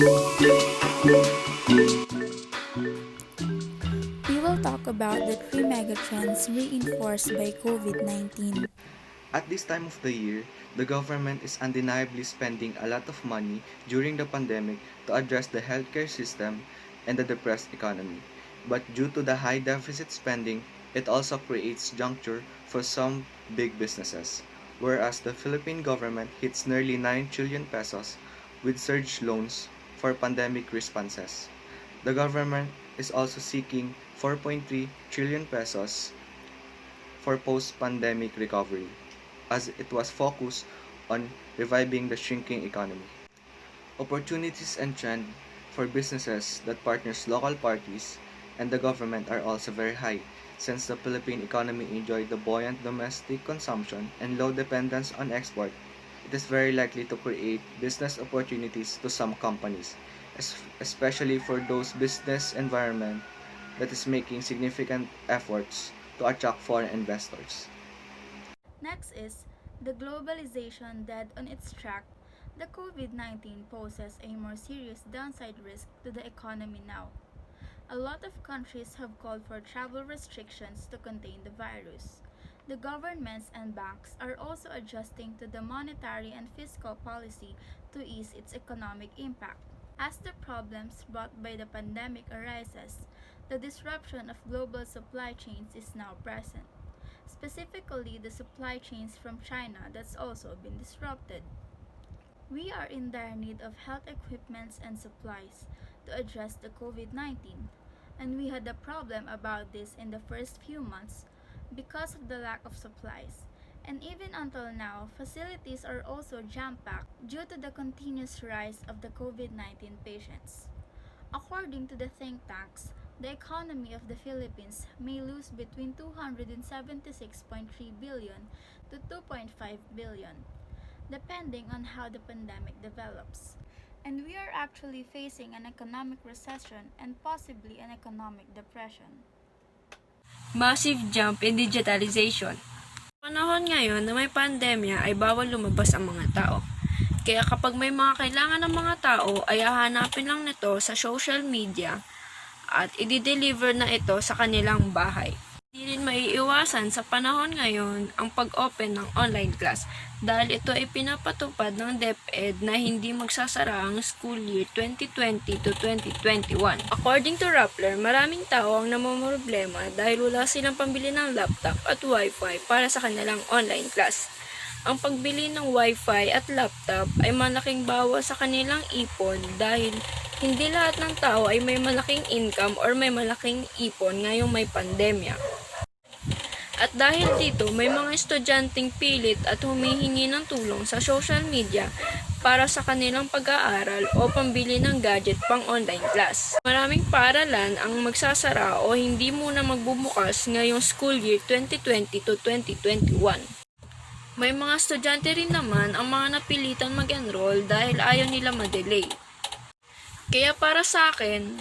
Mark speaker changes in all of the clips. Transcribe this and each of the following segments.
Speaker 1: We will talk about the 3 megatrends reinforced by COVID-19.
Speaker 2: At this time of the year, the government is undeniably spending a lot of money during the pandemic to address the healthcare system and the depressed economy. But due to the high deficit spending, it also creates juncture for some big businesses. Whereas the Philippine government hits nearly 9 trillion pesos with surge loans for pandemic responses. The government is also seeking 4.3 trillion pesos for post-pandemic recovery, as it was focused on reviving the shrinking economy. Opportunities and trend for businesses that partners local parties and the government are also very high, since the Philippine economy enjoyed the buoyant domestic consumption and low dependence on export. It is very likely to create business opportunities to some companies, especially for those business environment that is making significant efforts to attract foreign investors.
Speaker 1: Next is the globalization dead on its track. The COVID-19 poses a more serious downside risk to the economy now. A lot of countries have called for travel restrictions to contain the virus. The governments and banks are also adjusting to the monetary and fiscal policy to ease its economic impact. As the problems brought by the pandemic arises, the disruption of global supply chains is now present. Specifically, the supply chains from China that's also been disrupted. We are in dire need of health equipments and supplies to address the COVID-19, and we had a problem about this in the first few months because of the lack of supplies. And even until now, facilities are also jam-packed due to the continuous rise of the COVID-19 patients. According to the think tanks, the economy of the Philippines may lose between 276.3 billion to 2.5 billion, depending on how the pandemic develops. And we are actually facing an economic recession and possibly an economic depression.
Speaker 3: Massive jump in digitalization. Panahon ngayon na may pandemya ay bawal lumabas ang mga tao. Kaya kapag may mga kailangan ng mga tao ay hahanapin lang nito sa social media at i-deliver na ito sa kanilang bahay. Hindi rin maiiwasan sa panahon ngayon ang pag-open ng online class dahil ito ay pinapatupad ng DepEd na hindi magsasara ang school year 2020 to 2021. According to Rappler, maraming tao ang namomroblema dahil wala silang pambili ng laptop at wifi para sa kanilang online class. Ang pagbili ng wifi at laptop ay malaking bawas sa kanilang ipon dahil hindi lahat ng tao ay may malaking income or may malaking ipon ngayong may pandemya. At dahil dito, may mga estudyanteng pilit at humihingi ng tulong sa social media para sa kanilang pag-aaral o pambili ng gadget pang online class. Maraming paaralan ang magsasara o hindi muna magbubukas ngayong school year 2020 to 2021. May mga estudyante rin naman ang mga napilitan mag-enroll dahil ayaw nila ma-delay. Kaya para sa akin,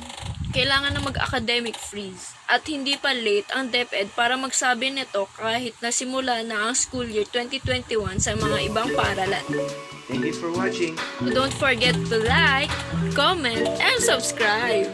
Speaker 3: kailangan na mag-academic freeze at hindi pa late ang DepEd para magsabi nito kahit nasimula na ang school year 2021 sa mga ibang paaralan.
Speaker 2: Thank you for watching!
Speaker 3: Don't forget to like, comment, and subscribe!